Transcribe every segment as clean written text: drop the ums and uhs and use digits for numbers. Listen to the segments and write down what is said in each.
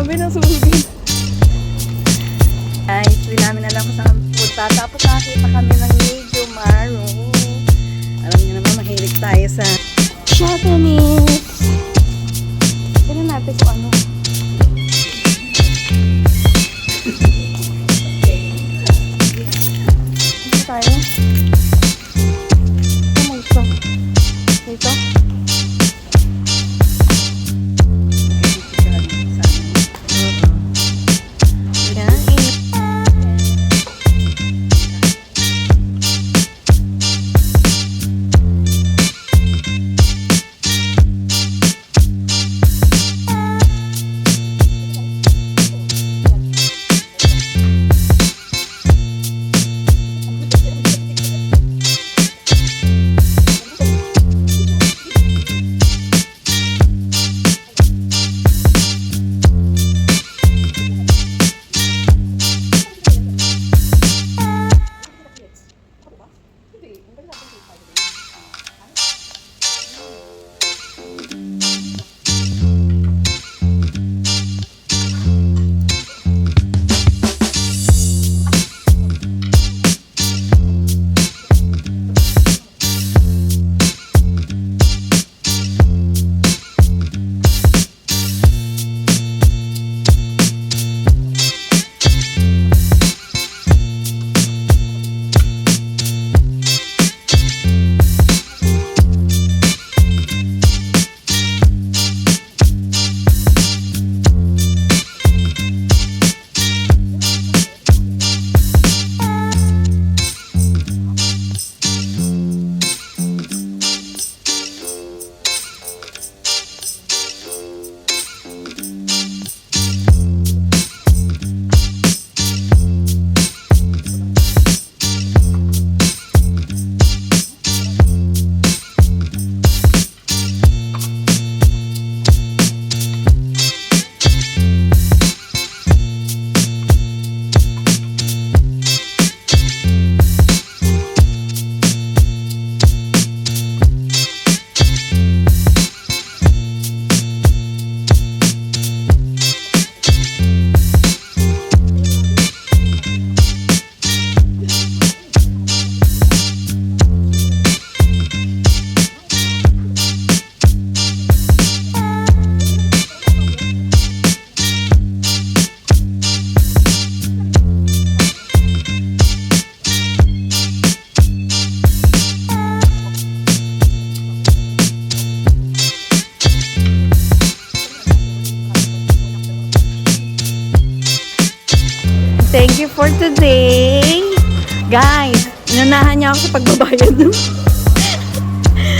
Grabe, nasugin. Guys, hindi namin alam kung saan punta. Tapos nakakita kami ng Medyo Maro. Alam niyo naman, mahilig tayo sa Japanese. Tignan natin kung ano. Ano tayo? Ano mo gusto? Dito? Thank you for today. Guys, inunahan niya ako sa pagbabayad.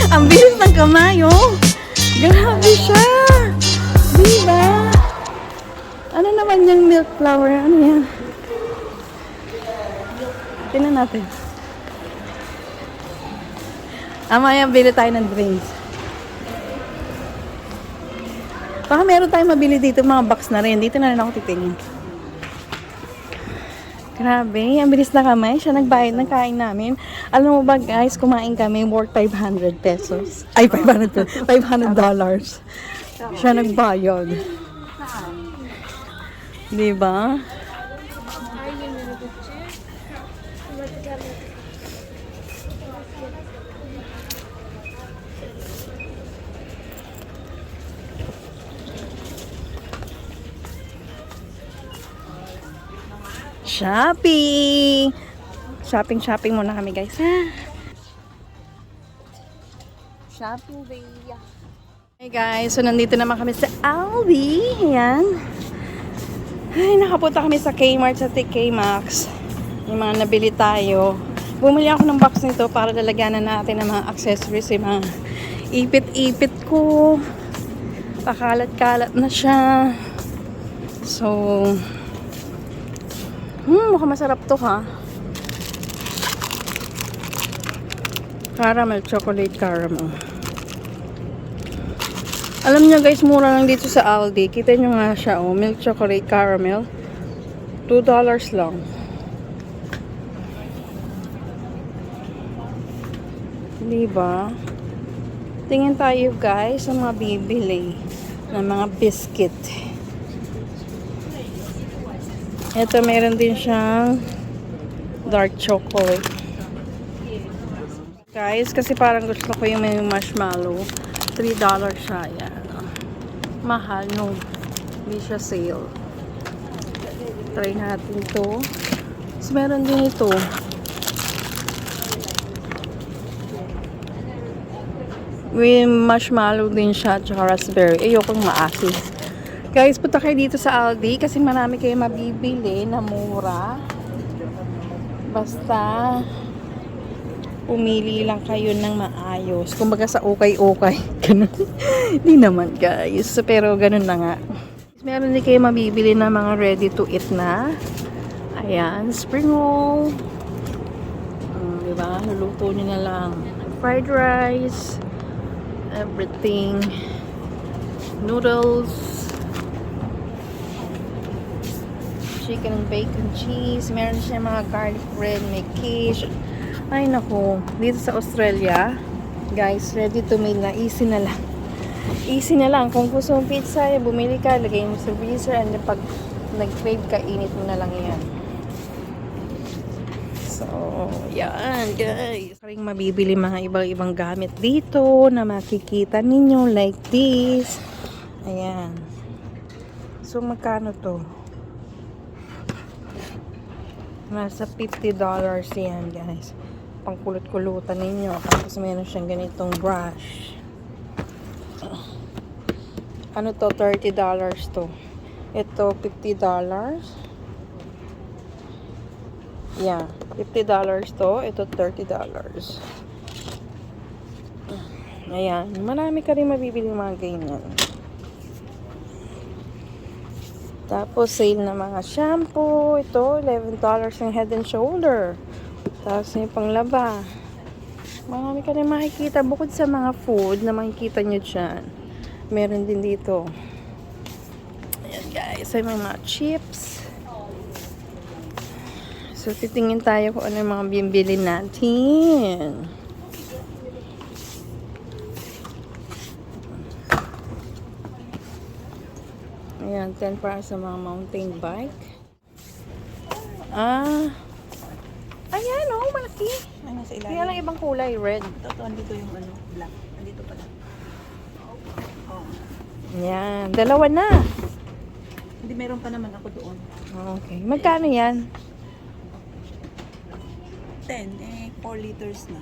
Ang bilis ng kamay, oh. Grabe siya. Diba? Ano naman yung milk flower? Ano yan? Tingnan natin. Amaya, bili tayo ng drinks. Baka meron tayong mabili dito, mga box na rin. Dito na rin ako titingin. Grabe, ang bilis na kamay. Siya nagbayad ng kain namin. Alam mo ba guys, kumain kami worth 500 pesos. Ay, 500 pesos. $500. Siya nagbayad. Diba? Shopping! Shopping muna kami guys, ha? Shopping day. Hey guys, so nandito naman kami sa Aldi. Ayan. Ay, nakapunta kami sa Kmart, sa TK Maxx. Yung mga nabili tayo. Bumili ako ng box nito para lalagyan na natin ng mga accessories. Yung mga ipit-ipit ko. Pakalat-kalat na siya. So, mukhang masarap to ha. Caramel, chocolate caramel. Alam niyo guys, mura lang dito sa Aldi. Kita nyo nga siya, oh. Milk chocolate caramel. $2 lang. Diba? Tingin tayo guys sa mga bibili ng mga biscuit. Ito, meron din siyang dark chocolate. Guys, kasi parang gusto ko yung may marshmallow. $3 siya. Yan. Mahal, no? Hindi siya sale. Try natin to. Tapos meron din ito. May marshmallow din siya, tsaka raspberry. Ayokong maasim. Guys, punta kayo dito sa Aldi kasi marami kayo mabibili na mura. Basta pumili lang kayo ng maayos. Kumbaga sa okay-okay. Ganun. Hindi naman, guys. Pero ganun na nga. Meron din kayo mabibili na mga ready to eat na. Ayan, spring roll. Diba? Luluto nyo na lang. Fried rice. Everything. Noodles. Chicken and bacon cheese. Meron siya mga garlic bread. May quiche. Ay nako. Dito sa Australia, guys, ready to made na. Easy na lang. Easy na lang. Kung gusto mong pizza, bumili ka, lagay mo sa freezer, and pag nag-crave ka, init mo na lang yan. So, yan guys. Karing mabibili mga ibang gamit dito na makikita ninyo like this. Ayan. So, magkano to? Nasa $50 yan guys. Pangkulot-kulutan ninyo. Tapos meron siyang ganitong brush. Ano to? $30 to. Ito, $50. Yeah. $50 to. Ito, $30. Ayan. Marami ka rin mabibili mga ganyan. Tapos, sale na mga shampoo. Ito, $11 yung Head and Shoulder. Tapos, yung panglaba. Marami ka rin makikita. Bukod sa mga food na makikita nyo dyan. Meron din dito. Ayan guys. Ay mga chips. So, titingin tayo kung ano yung mga bibili natin. Ayan, 10 para sa mga mountain bike. Ayan, oh, malaki. Ay, nasa ilalim. Kaya lang ibang kulay, red. Ito, andito yung ano, black. Andito pala. Oh. Ayan, dalawa na. Hindi, meron pa naman ako doon. Okay, magkano yan? 4 liters na.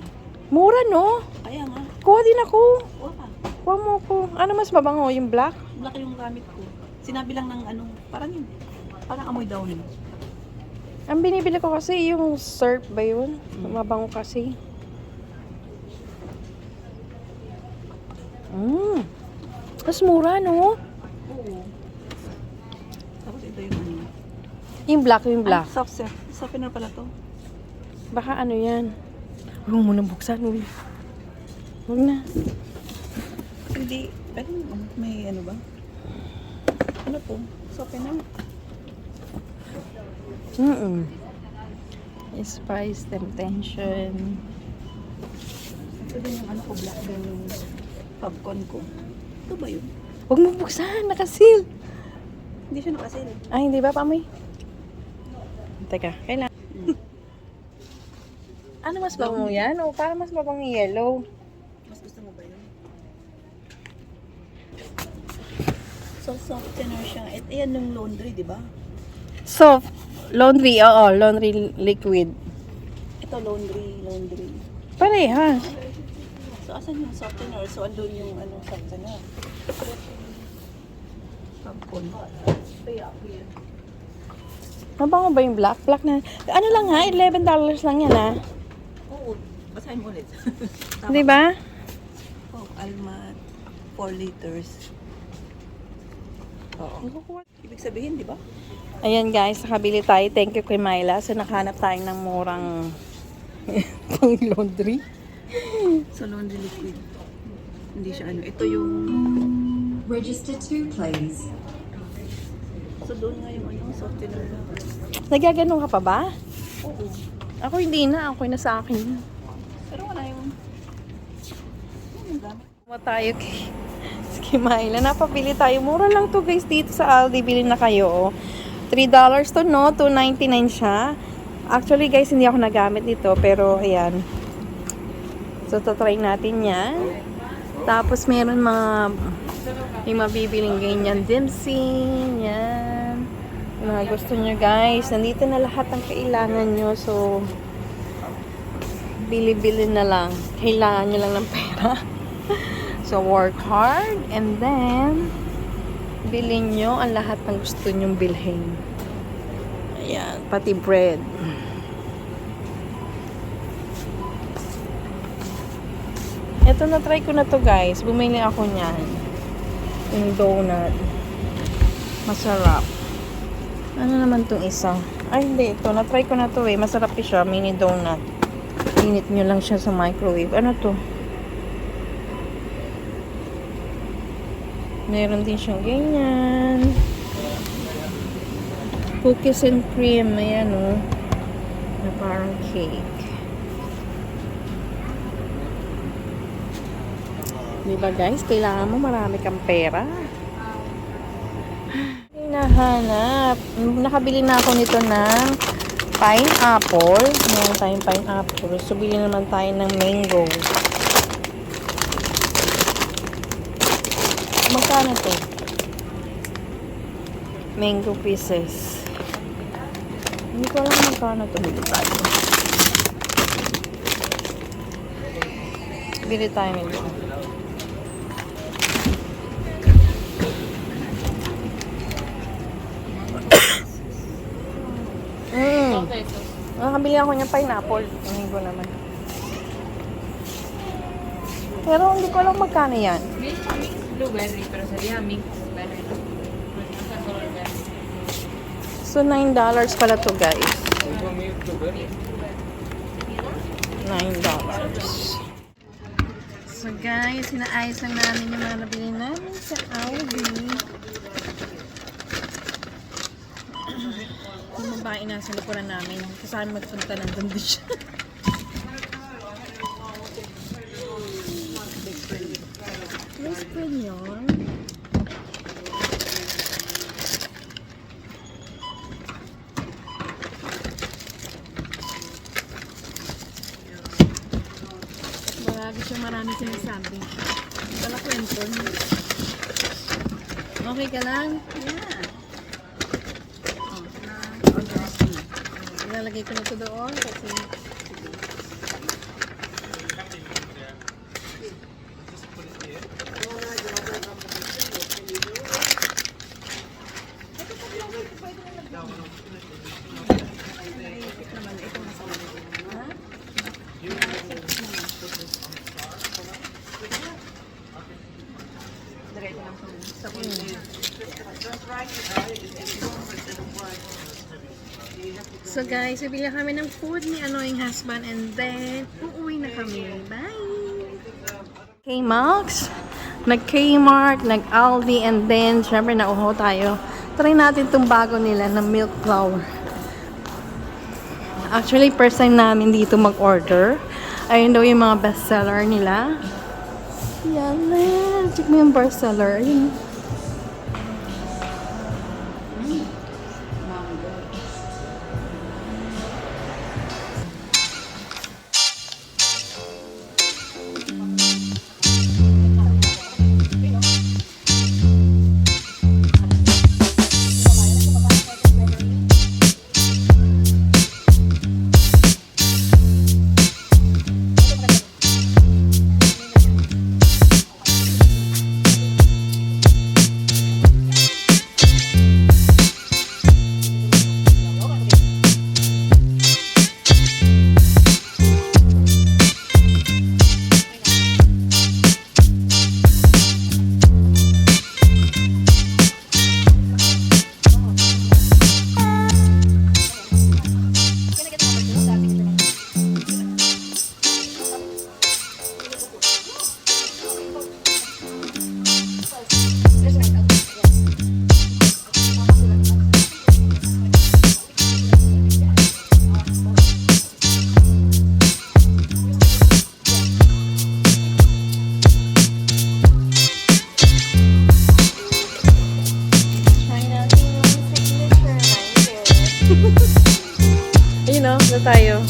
Mura, no? Kaya nga. Kuha din ako. Wala. Kuha mo ko. Ano mas mabango, yung black? Black yung gamit ko. Sinabi lang ng ano, parang yun. Parang amoy daw yun. Ang binibili ko kasi yung syrup ba yun? Mabango kasi. Mas mura, no? Oo. Tapos ito yung ano. Yung black, yung black. Ah, soft serve. Softener pala to. Baka ano yan? Huwag mo nang buksan, uy. Huwag na. Hindi. Pero may ano ba? Ano to? Softener. Spice Temptation. Ito din yung ano ko, black din yung popcorn ko. Ito ba yun? Huwag mo buksan, nakasil. Hindi siya nakasil. Ay, hindi ba, pamoy? Teka, kailangan. Ano mas bango yan? O, para mas mabango yellow. Mas gusto mo ba yun? So, softener siya. Yan yung laundry, di ba? Soft. Laundry, oo. Laundry liquid. Ito, laundry. Parehas. So, asan yung softener? So, andun yung ano, softener. Popcorn. Mabango ba yung black? Black na. Ano lang ha? $11 lang yan ha. Oo. Basahin mo ulit. Di ba? Oh, Almat. 4 liters. Oo. Ibig sabihin, di ba? Ayan guys, nakabili tayo. Thank you kay Myla. So, nakahanap tayo ng murang pang laundry. So, laundry liquid. Hindi siya ano. Ito yung... Register 2, please. So, doon nga yung ano, softener na. Nagaganon ka pa ba? Oo. Ako hindi na. Ako na sa akin. Pero wala yung... Yung gamit. Kuha tayo kay Myla. Napabili tayo. Mura lang to guys dito sa Aldi. Bili na kayo. $3 to, no? $2.99 siya. Actually, guys, hindi ako nagamit nito, pero ayan. So, tatry natin yan. Tapos, meron yung mabibiling ganyan dimsum. Yan. Yung mga gusto nyo, guys. Nandito na lahat ang kailangan nyo. So, bili-bili na lang. Kailangan nyo lang ng pera. So, work hard. And then, bilhin nyo ang lahat ng gusto nyong bilhin. Ayan. Pati bread. Ito, na-try ko na to, guys. Bumili ako niyan. Yung donut. Masarap. Ano naman tong isa? Ay, hindi. Ito. Na-try ko na to eh. Masarap siya. Mini donut. Init nyo lang siya sa microwave. Ano to? Meron din siyang ganyan. Cookies and cream. Ayan, oh. Na parang cake. Diba, guys? Kailangan mo marami kang pera. Hinahanap. Nakabili na ako nito ng pineapple. Meron tayong pineapple. So, bili naman tayo ng mango. Magkano to? Mango pieces. Hindi ko alam magkano to. Bili tayo. Bili tayo nito. Nakabili ako ng pineapple. Hindi ko naman. Pero hindi ko alam magkano yan. Mix blueberry, pero sería mix berry. So, $9 pala to, guys. $9. So, guys, inaayos lang namin yung mga nabili namin sa Aldi. Yung babae nasa likuran namin. Kasama magpunta nandun din siya. Best friend yun. Marami sinasabi. Wala kwento. Okay ka lang? Yeah. Ilalagay ko na ito doon kasi So guys, bibili kami ng food ni Annoying Husband and then uuwi na kami. Bye! K-Max, nag-Kmart, nag-Aldi and then syempre nauho tayo. Try natin itong bago nila na milk flour. Actually, first time namin dito mag-order. Ayun daw yung mga bestseller nila. Yan na. Check mo yung bestseller. Ayun. tayo.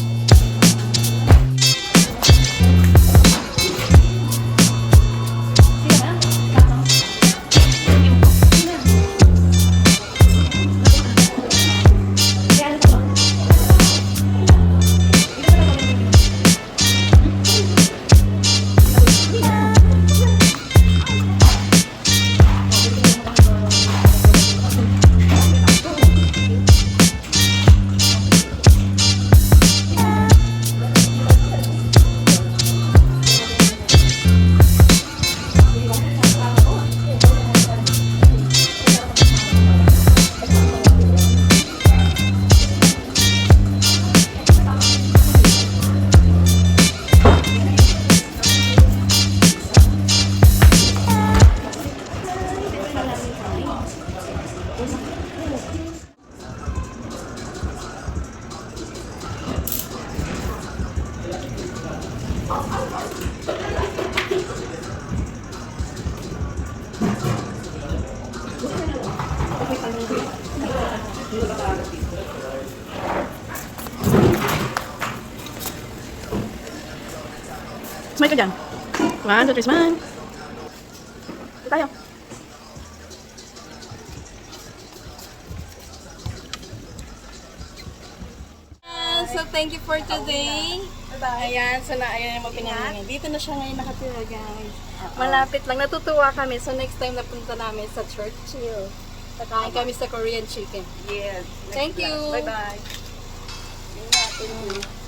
Smile ka dyan. 1, 2, 3, smile. Ito tayo. So, thank you for today. Ayan, so ayan yung mga pinangalan. Dito na siya ngayon nakatira, guys. Malapit lang. Natutuwa kami. So, next time napunta namin sa Churchill. Kakain kami sa Korean chicken. Yes. Thank you. Bye-bye. Thank you.